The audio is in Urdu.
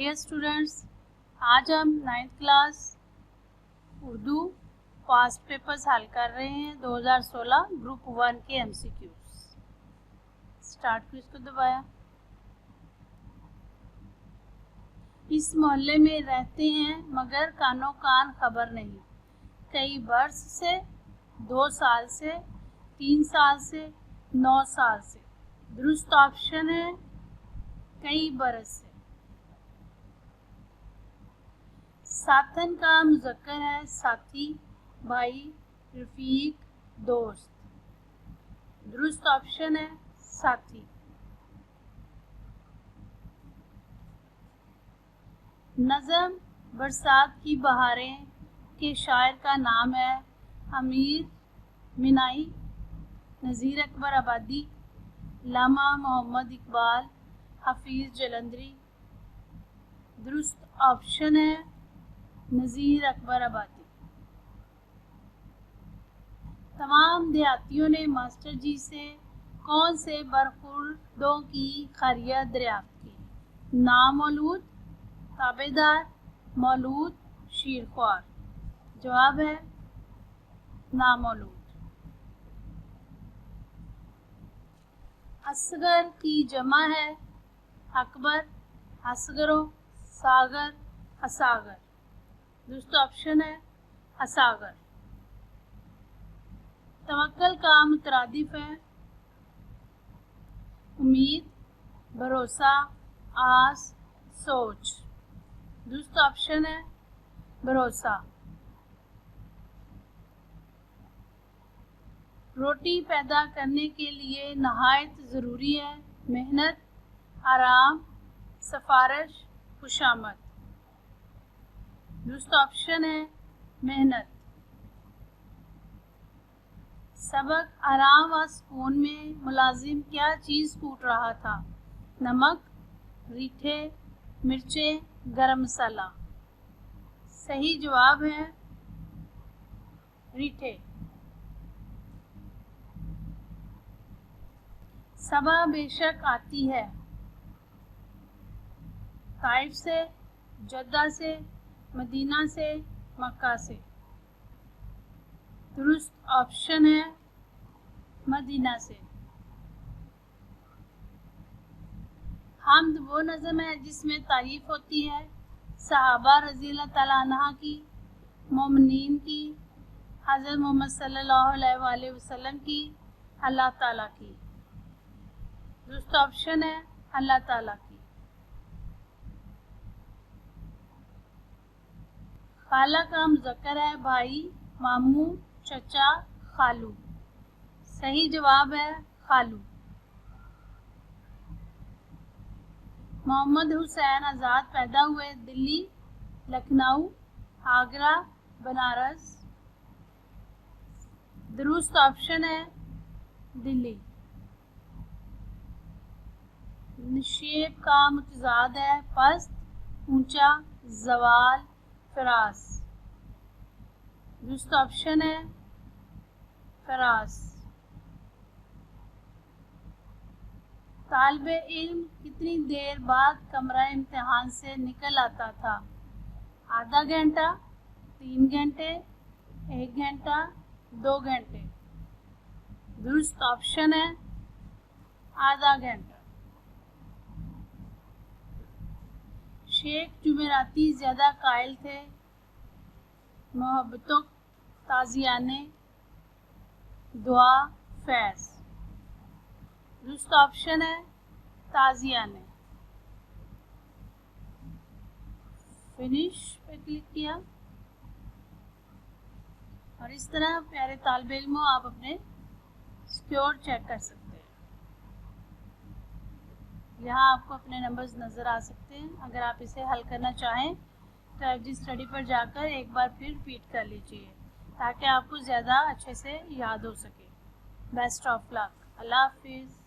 ڈیئر اسٹوڈینٹس، آج ہم 9th class Urdu past papers حل کر رہے ہیں 2016 گروپ 1 کے MCQs۔ اسٹارٹ کو اس کو دبایا۔ اس محلے میں رہتے ہیں مگر کانوں کان خبر نہیں، کئی برس سے، 2 سال سے، 3 سال سے، 9 سال سے۔ درست آپشن ہے کئی برس سے۔ ساتھن کا مذکر ہے ساتھی، بھائی، رفیق، دوست۔ درست آپشن ہے ساتھی۔ نظم برسات کی بہاریں کے شاعر کا نام ہے امیر منائی، نذیر اکبر آبادی، علامہ محمد اقبال، حفیظ جلندری۔ درست آپشن ہے نذیر اکبر آبادی۔ تمام دیہاتیوں نے ماسٹر جی سے کون سے برخوردوں کی خیریت دریافت کی؟ نامولود، تابع دار، مولود، شیرخوار۔ جواب ہے نامولود۔ اصغر کی جمع ہے اکبر، اصغروں، ساغر، اصاغر۔ درست آپشن ہے اصاغر۔ توکل کا مترادف ہے امید، بھروسہ، آس، سوچ۔ درست آپشن ہے بھروسہ۔ روٹی پیدا کرنے کے لیے نہایت ضروری ہے محنت، آرام، سفارش، خوشامد۔ درست آپشن ہے محنت۔ سبق آرام و سکون میں ملازم کیا چیز کوٹ رہا تھا؟ نمک، ریٹھے، مرچیں، گرم مسالہ۔ صحیح جواب ہے ریٹھے۔ صبا بے شک آتی ہے طائف سے، جدہ سے، مدینہ سے، مکہ سے۔ درست آپشن ہے مدینہ سے۔ حمد وہ نظم ہے جس میں تعریف ہوتی ہے صحابہ رضی اللہ تعالیٰ عنہ کی، مومنین کی، حضرت محمد صلی اللہ علیہ وآلہ وسلم کی، اللہ تعالیٰ کی۔ درست آپشن ہے اللہ تعالیٰ کی۔ خالہ کا مذکر ہے بھائی، ماموں، چچا، خالو۔ صحیح جواب ہے خالو۔ محمد حسین آزاد پیدا ہوئے دلی، لکھنؤ، آگرہ، بنارس۔ درست آپشن ہے دلی۔ نشیب کا متضاد ہے پست، اونچا، زوال، فراس۔ درست آپشن ہے فراس۔ طالب علم کتنی دیر بعد کمرہ امتحان سے نکل آتا تھا؟ آدھا گھنٹہ، 3 گھنٹے، 1 گھنٹہ، 2 گھنٹے۔ درست آپشن ہے آدھا گھنٹہ۔ شیخ جمعراتی زیادہ قائل تھے محبتوں، تازیانے، دعا، فیض۔ درست آپشن ہے تازیانے۔ فنش پہ کلک کیا اور اس طرح پیارے طالب علموں آپ اپنے اسکور چیک کر سکتے ہیں۔ یہاں آپ کو اپنے نمبرز نظر آ سکتے ہیں۔ اگر آپ اسے حل کرنا چاہیں تو FG اسٹڈی پر جا کر ایک بار پھر ریپیٹ کر لیجئے تاکہ آپ کو زیادہ اچھے سے یاد ہو سکے۔ بیسٹ آف لک۔ اللہ حافظ۔